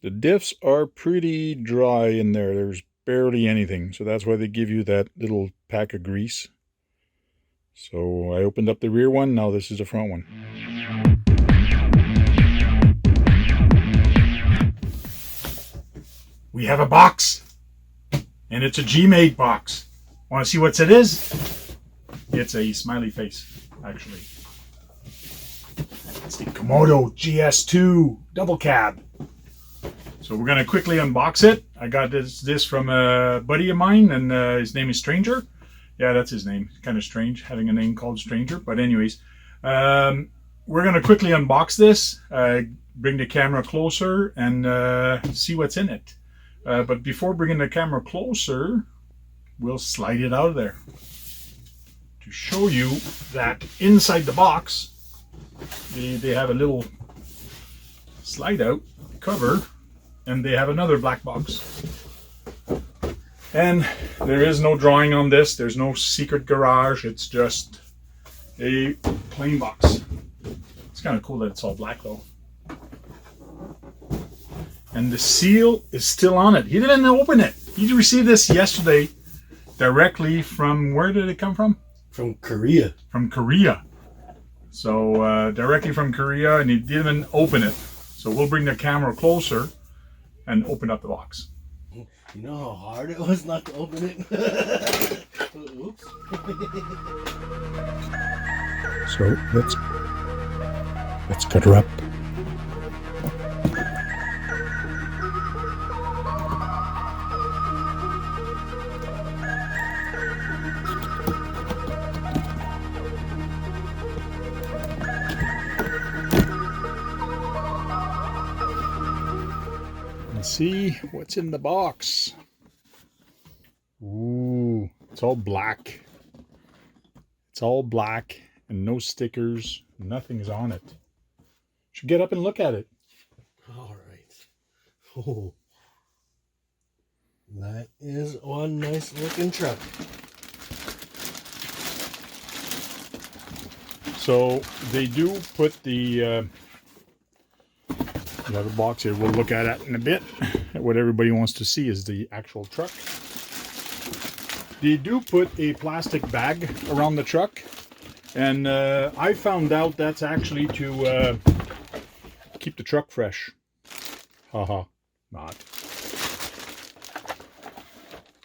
The diffs are pretty dry in there. There's barely anything. So that's why they give you that little pack of grease. So I opened up the rear one. Now this is the front one. We have a box. And it's a Gmade box. Want to see what it is? It's a smiley face, actually. It's the Komodo GS02 double cab. So we're going to quickly unbox it. I got this from a buddy of mine, and his name is Stranger. Yeah, that's his name. Kind of strange having a name called Stranger. But anyways, we're going to quickly unbox this, bring the camera closer, and see what's in it. But before bringing the camera closer, we'll slide it out of there to show you that inside the box, they have a little slide out cover, and they have another black box. And there is no drawing on this. There's no secret garage. It's just a plain box. It's kind of cool that it's all black though. And the seal is still on it. He didn't open it. He received this yesterday directly from, where did it come from? From Korea. From Korea. So directly from Korea, and he didn't open it. So we'll bring the camera closer and open up the box. You know how hard it was not to open it? Oops. So let's cut her up. Let's see what's in the box. Ooh, it's all black. It's all black and no stickers. Nothing's on it. Should get up and look at it. All right. Oh, that is one nice looking truck. So they do put the another box here. We'll look at it in a bit. What everybody wants to see is the actual truck. They do put a plastic bag around the truck, and I found out that's actually to keep the truck fresh. Haha, not.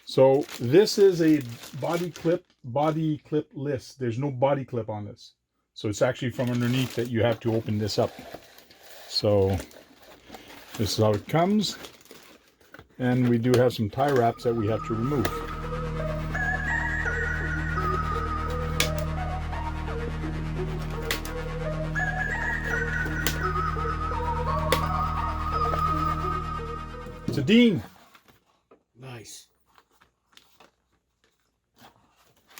So this is a body clip list. There's no body clip on this. So it's actually from underneath that you have to open this up. So this is how it comes. And we do have some tie wraps that we have to remove. It's a Dean. Nice.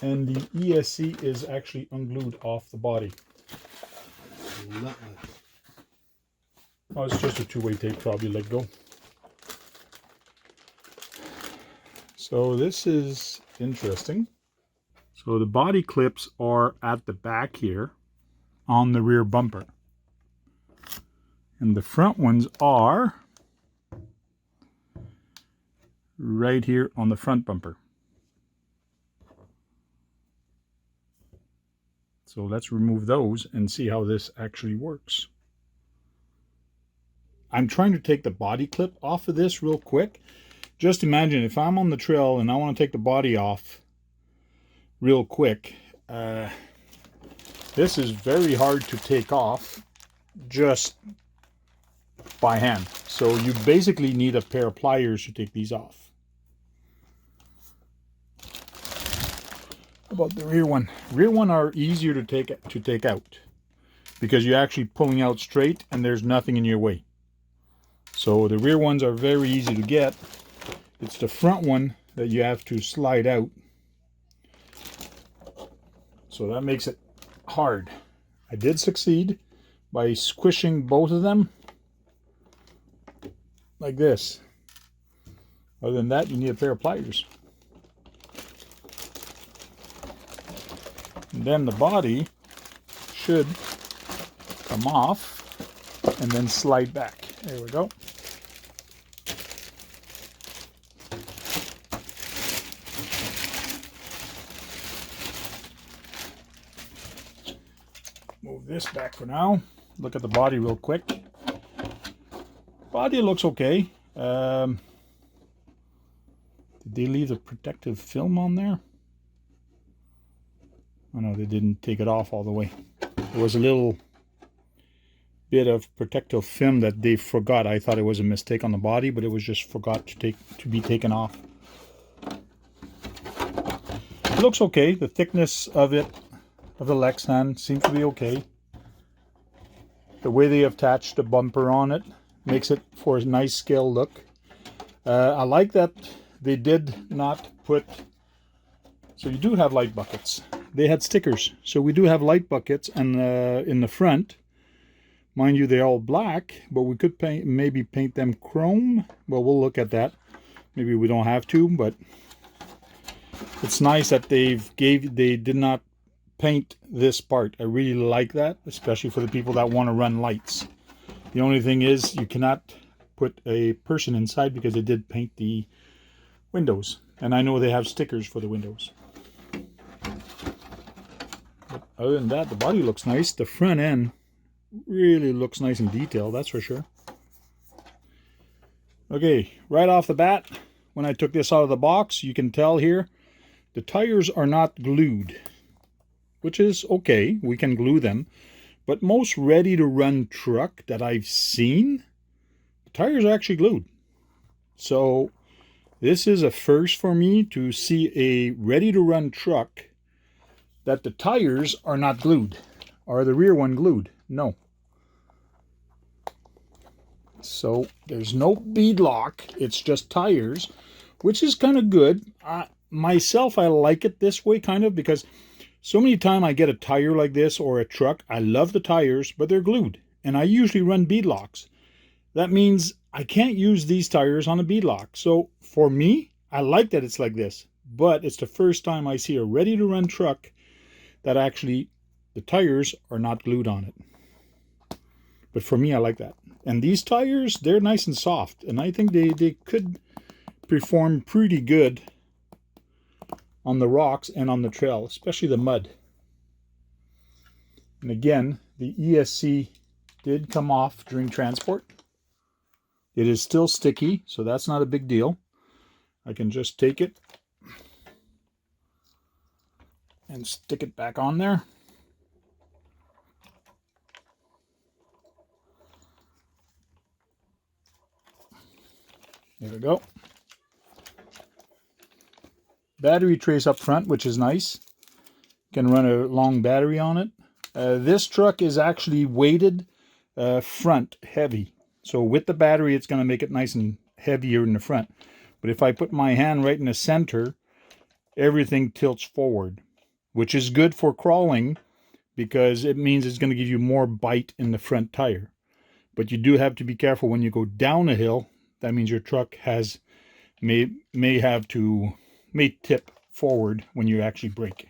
And the ESC is actually unglued off the body. Oh, it's just a two-way tape, probably let go. So this is interesting. So the body clips are at the back here on the rear bumper. And the front ones are right here on the front bumper. So let's remove those and see how this actually works. I'm trying to take the body clip off of this real quick. Just imagine if I'm on the trail and I want to take the body off real quick. This is very hard to take off just by hand. So you basically need a pair of pliers to take these off. How about the rear one? Rear one are easier to take out because you're actually pulling out straight and there's nothing in your way. So the rear ones are very easy to get. It's the front one that you have to slide out. So that makes it hard. I did succeed by squishing both of them like this. Other than that, you need a pair of pliers. And then the body should come off and then slide back. There we go. this back for now. Look at the body real quick. Body looks okay. Did they leave the protective film on there? Oh no, they didn't take it off all the way. There was a little bit of protective film that they forgot. I thought it was a mistake on the body, but it was just forgot to be taken off. It looks okay. The thickness of it, of the Lexan, seems to be okay. The way they attached the bumper on it makes it for a nice scale look. I like that they did not put, so you do have light buckets. They had stickers, so we do have light buckets, and in the front, mind you, they're all black, but we could maybe paint them chrome. Well, we'll look at that. Maybe we don't have to, but it's nice that they did not paint this part. I really like that, especially for the people that want to run lights. The only thing is you cannot put a person inside because they did paint the windows. And I know they have stickers for the windows. But other than that, the body looks nice. The front end really looks nice and detailed, that's for sure. Okay, right off the bat, when I took this out of the box, you can tell here, the tires are not glued, which is okay. We can glue them. But most ready-to-run truck that I've seen, the tires are actually glued. So this is a first for me to see a ready-to-run truck that the tires are not glued. Are the rear one glued? No. So there's no bead lock. It's just tires, which is kind of good. Myself, I like it this way kind of because so many times I get a tire like this or a truck, I love the tires, but they're glued. And I usually run bead locks. That means I can't use these tires on a bead lock. So for me, I like that it's like this. But it's the first time I see a ready-to-run truck that actually the tires are not glued on it. But for me, I like that. And these tires, they're nice and soft. And I think they could perform pretty good on the rocks and on the trail, especially the mud. And again, the ESC did come off during transport. It is still sticky, so that's not a big deal. I can just take it and stick it back on there. There we go. Battery trace up front, which is nice. Can run a long battery on it. This truck is actually weighted front heavy. So with the battery, it's going to make it nice and heavier in the front. But if I put my hand right in the center, everything tilts forward, which is good for crawling because it means it's going to give you more bite in the front tire. But you do have to be careful when you go down a hill. That means your truck may tip forward when you actually brake.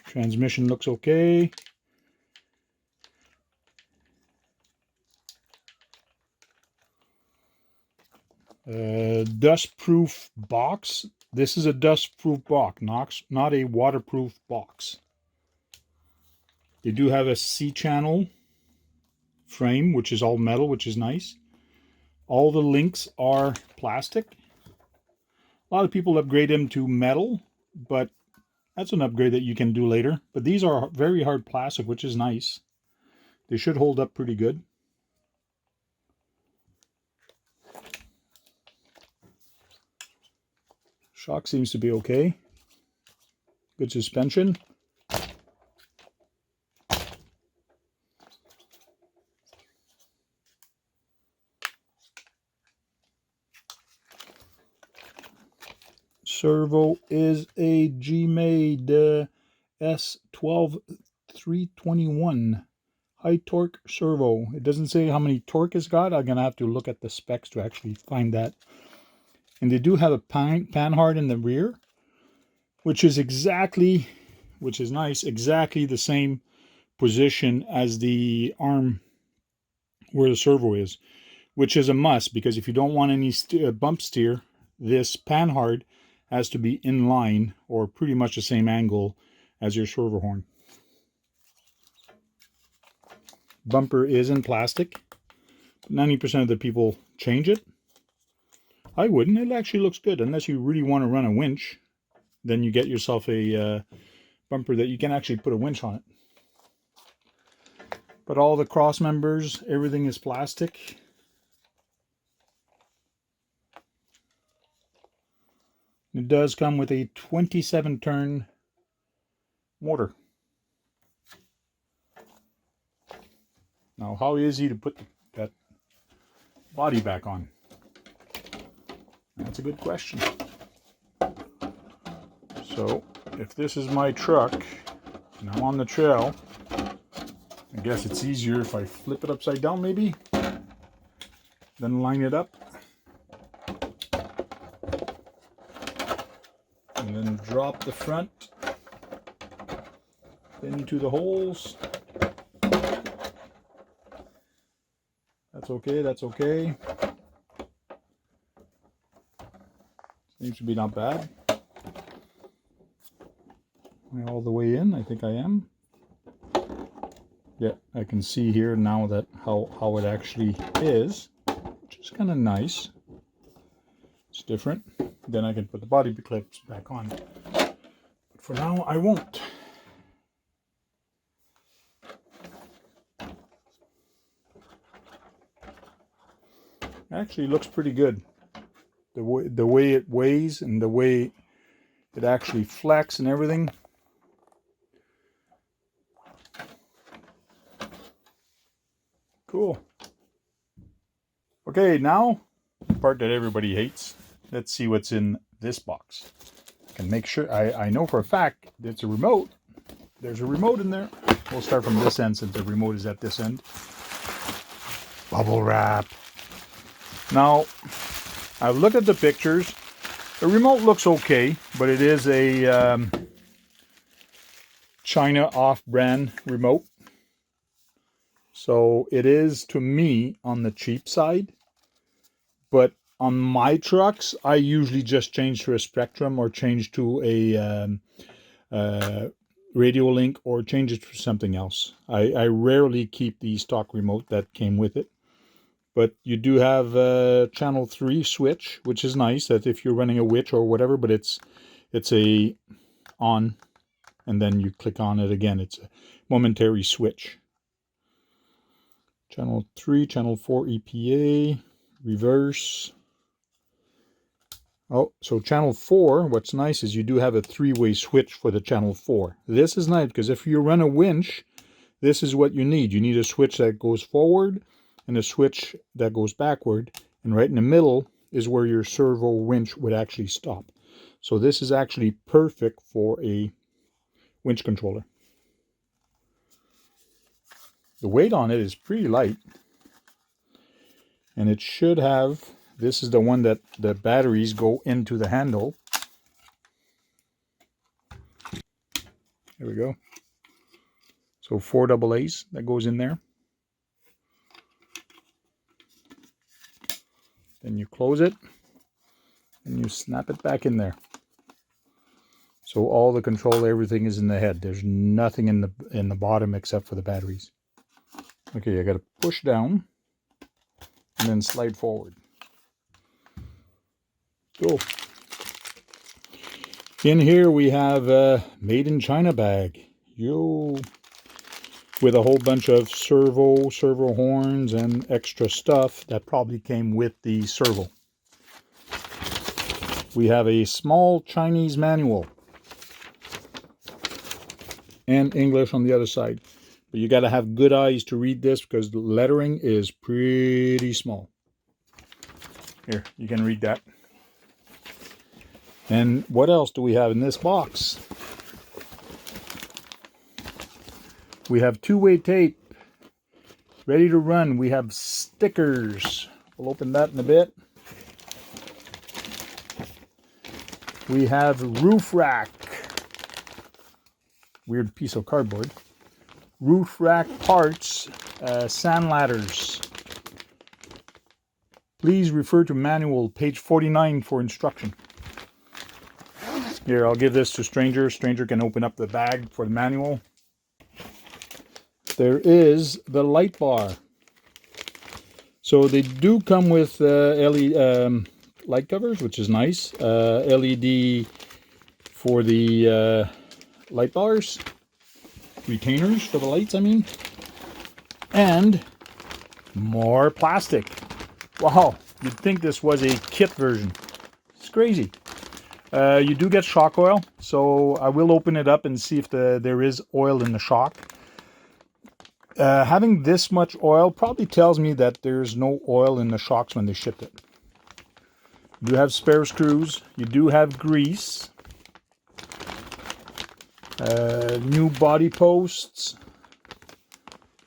Transmission looks okay. Dust-proof box. This is a dust-proof box, not a waterproof box. They do have a C-channel frame, which is all metal, which is nice. All the links are plastic. A lot of people upgrade them to metal, but that's an upgrade that you can do later. But these are very hard plastic, which is nice. They should hold up pretty good. Shock seems to be okay. Good suspension. Servo is a Gmade S12 321 high torque servo. It doesn't say how many torque it's got. I'm gonna have to look at the specs to actually find that. And they do have a panhard in the rear, which is nice, exactly the same position as the arm where the servo is, which is a must because if you don't want any bump steer, this panhard has to be in line or pretty much the same angle as your servo horn. bumper is in plastic. 90% of the people change it. I wouldn't. It actually looks good, unless you really want to run a winch. Then you get yourself a bumper that you can actually put a winch on it. But all the cross members, everything is plastic. It does come with a 27 turn motor. Now, how easy to put that body back on? That's a good question. So, if this is my truck and I'm on the trail, I guess it's easier if I flip it upside down maybe, then line it up, and then drop the front into the holes. That's okay, that's okay. Seems to be not bad. All the way in, I think I am. Yeah, I can see here now that how it actually is, which is kind of nice. It's different. Then I can put the body clips back on. But for now, I won't. Actually looks pretty good. The way it weighs and the way it actually flex and everything. Cool. Okay, now the part that everybody hates. Let's see what's in this box. I can make sure, I know for a fact it's a remote. There's a remote in there. We'll start from this end since the remote is at this end. Bubble wrap. Now, I've looked at the pictures. The remote looks okay, but it is a China off-brand remote. So it is, to me, on the cheap side. But on my trucks, I usually just change to a Spectrum or change to a Radio Link or change it to something else. I rarely keep the stock remote that came with it. But you do have a channel 3 switch, which is nice, that if you're running a witch or whatever, but it's a on, and then you click on it again. It's a momentary switch. Channel 3, channel 4 EPA, reverse. Oh, so channel 4, what's nice is you do have a 3-way switch for the channel 4. This is nice because if you run a winch, this is what you need. You need a switch that goes forward and a switch that goes backward. And right in the middle is where your servo winch would actually stop. So this is actually perfect for a winch controller. The weight on it is pretty light. And it should have, this is the one that the batteries go into the handle. There we go. So 4 AA's that goes in there. Then you close it and you snap it back in there. So all the control, everything is in the head. There's nothing in the bottom except for the batteries. Okay, I got to push down and then slide forward. Go. In here we have a made in China bag. Yo. With a whole bunch of servo horns and extra stuff that probably came with the servo. We have a small Chinese manual. And English on the other side. But you got to have good eyes to read this because the lettering is pretty small. Here, you can read that. And what else do we have in this box? We have 2-way tape ready to run. We have stickers. We'll open that in a bit. We have roof rack. Weird piece of cardboard. Roof rack parts, sand ladders. Please refer to manual, page 49 for instruction. Here, I'll give this to Stranger. Stranger can open up the bag for the manual. there is the light bar. So they do come with LED light covers, which is nice. LED for the light bars, retainers for the lights, I mean, and more plastic. Wow, you'd think this was a kit version. It's crazy. You do get shock oil, so I will open it up and see if there is oil in the shock. Having this much oil probably tells me that there's no oil in the shocks when they shipped it. You do have spare screws. You do have grease. New body posts.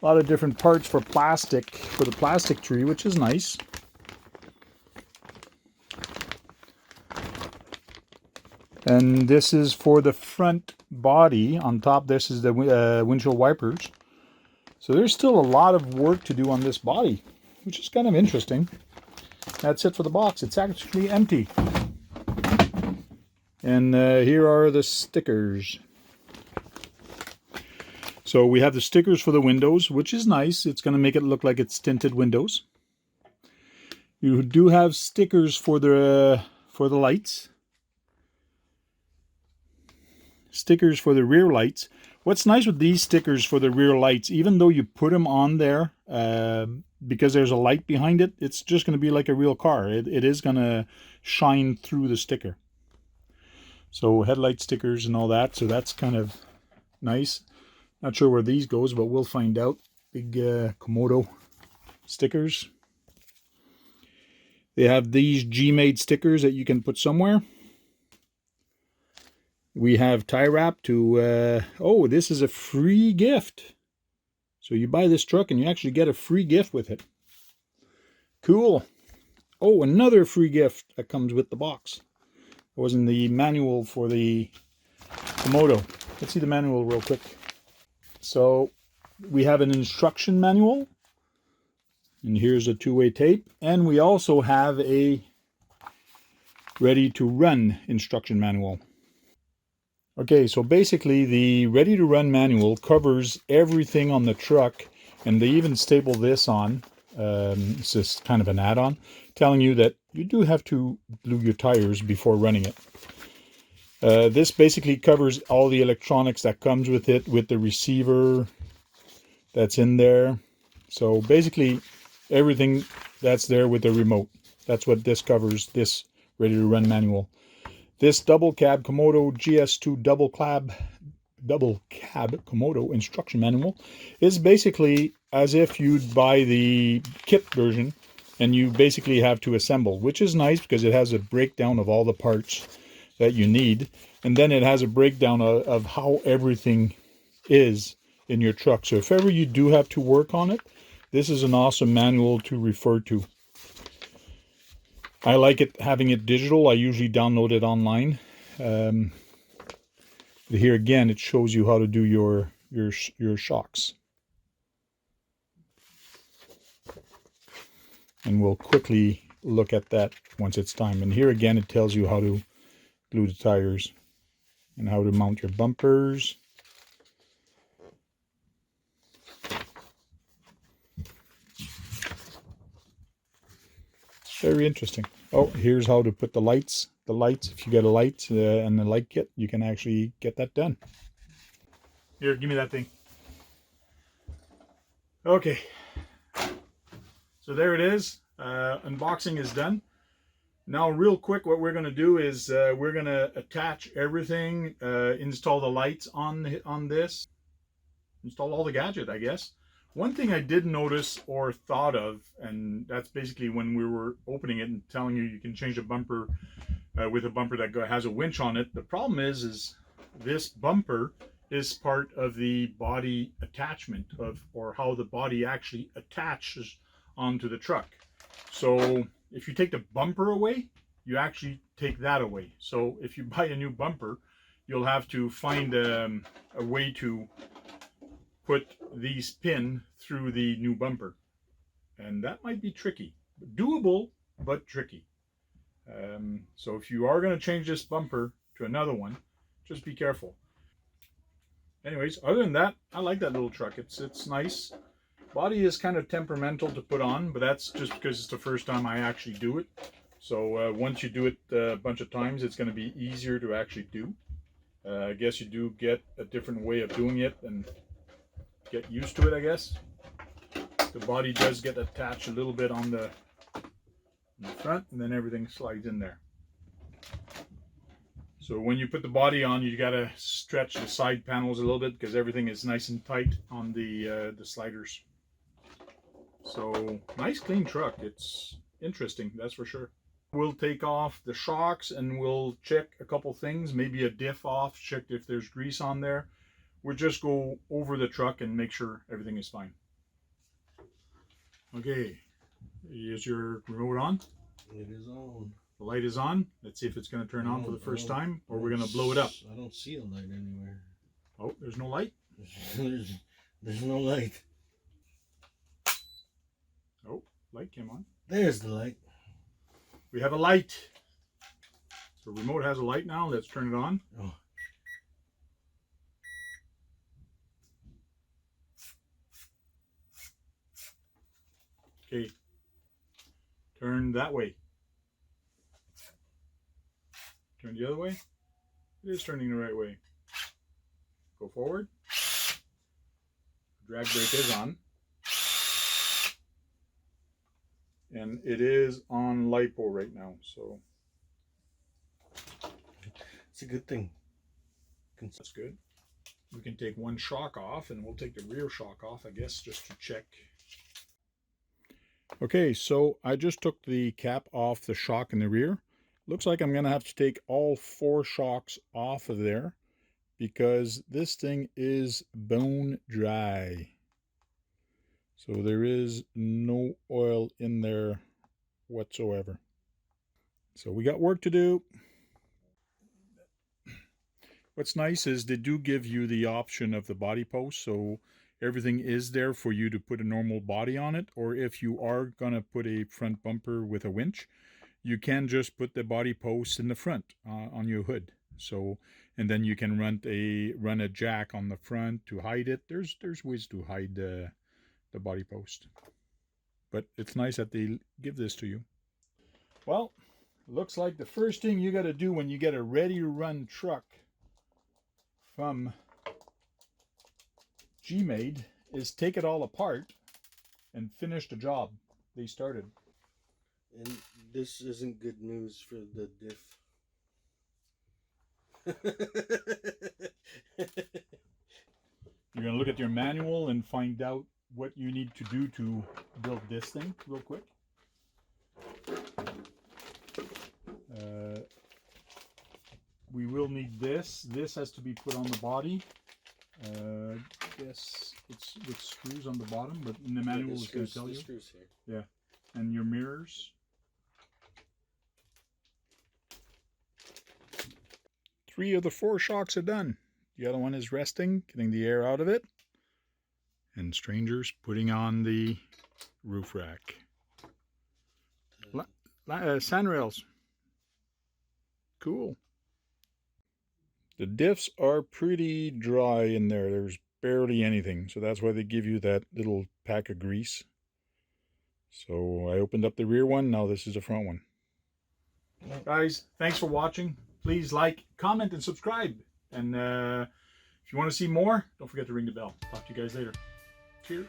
A lot of different parts for plastic, for the plastic tree, which is nice. And this is for the front body. On top, this is the windshield wipers. So there's still a lot of work to do on this body, which is kind of interesting. That's it for the box. It's actually empty. And here are the stickers. So we have the stickers for the windows, which is nice. It's going to make it look like it's tinted windows. You do have stickers for the lights. Stickers for the rear lights. What's nice with these stickers for the rear lights, even though you put them on there because there's a light behind it, it's just going to be like a real car. It is going to shine through the sticker. So headlight stickers and all that, so that's kind of nice. Not sure where these goes, but we'll find out. Big Komodo stickers. They have these Gmade stickers that you can put somewhere. We have tie wrap to, oh, this is a free gift. So you buy this truck and you actually get a free gift with it. Cool. Oh, another free gift that comes with the box. It was in the manual for the Komodo. Let's see the manual real quick. So we have an instruction manual. And here's a two-way tape. And we also have a ready to run instruction manual. Okay, so basically the ready to run manual covers everything on the truck, and they even staple this on. It's just kind of an add-on telling you that you do have to glue your tires before running it. This basically covers all the electronics that comes with it, with the receiver that's in there. So basically everything that's there with the remote. That's what this covers, this ready to run manual. This double cab Komodo GS02 double cab Komodo instruction manual is basically as if you'd buy the kit version and you basically have to assemble, which is nice because it has a breakdown of all the parts that you need, and then it has a breakdown of how everything is in your truck. So if ever you do have to work on it, this is an awesome manual to refer to. I like it having it digital. I usually download it online. Here again, it shows you how to do your shocks. And we'll quickly look at that once it's time. And here again, it tells you how to glue the tires and how to mount your bumpers. Very interesting. Oh, here's how to put the lights. The lights, if you get a light and the light kit, you can actually get that done. Here, give me that thing. Okay. So there it is. Unboxing is done. Now, real quick, what we're going to do is we're going to attach everything, install the lights on this, install all the gadget, I guess. One thing I did notice or thought of, and that's basically when we were opening it and telling you can change a bumper with a bumper that has a winch on it. The problem is this bumper is part of the body attachment or how the body actually attaches onto the truck. So if you take the bumper away, you actually take that away. So if you buy a new bumper, you'll have to find a way to put these pins through the new bumper, and that might be tricky. Doable, but tricky. So if you are going to change this bumper to another one, just be careful. anyways, other than that, I like that little truck. It's nice. Body is kind of temperamental to put on, but that's just because it's the first time I actually do it. So once you do it a bunch of times, it's going to be easier to actually do. I guess you do get a different way of doing it and get used to it, I guess. The body does get attached a little bit on the front, and then everything slides in there. So when you put the body on, you got to stretch the side panels a little bit because everything is nice and tight on the sliders. So nice clean truck. It's interesting, that's for sure. We'll take off the shocks and we'll check a couple things, maybe a diff off, check if there's grease on there. We'll just go over the truck and make sure everything is fine. Okay, is your remote on? It is on. The light is on. Let's see if it's going to turn on for the first time, or we're going to blow it up. I don't see a light anywhere. Oh, there's no light? There's no light. Oh, light came on. There's the light. We have a light. The remote has a light now. Let's turn it on. Oh. Okay. Turn that way. Turn the other way. It is turning the right way. Go forward. Drag brake is on. And it is on LiPo right now, so it's a good thing. That's good. We can take one shock off, and we'll take the rear shock off, I guess, just to check. Okay, so I just took the cap off the shock in the rear. Looks like I'm going to have to take all 4 shocks off of there because this thing is bone dry. So there is no oil in there whatsoever. So we got work to do. What's nice is they do give you the option of the body post, so everything is there for you to put a normal body on it, or if you are going to put a front bumper with a winch, you can just put the body post in the front on your hood. So, and then you can run a jack on the front to hide it. There's ways to hide the body post, but it's nice that they give this to you. Well, looks like the first thing you got to do when you get a ready to run truck from Gmade is take it all apart and finish the job they started. And this isn't good news for the diff. You're going to look at your manual and find out what you need to do to build this thing real quick. We will need this. This has to be put on the body. Guess it's with screws on the bottom, but in the manual it's going to tell you. Screws here. Yeah, and your mirrors. 3 of the 4 shocks are done. The other one is resting, getting the air out of it. And Strangers putting on the roof rack. Sandrails. Cool. The diffs are pretty dry in there. There's barely anything. So that's why they give you that little pack of grease. So I opened up the rear one. Now this is the front one. Guys, thanks for watching. Please like, comment, and subscribe. And if you want to see more, don't forget to ring the bell. Talk to you guys later. Cheers.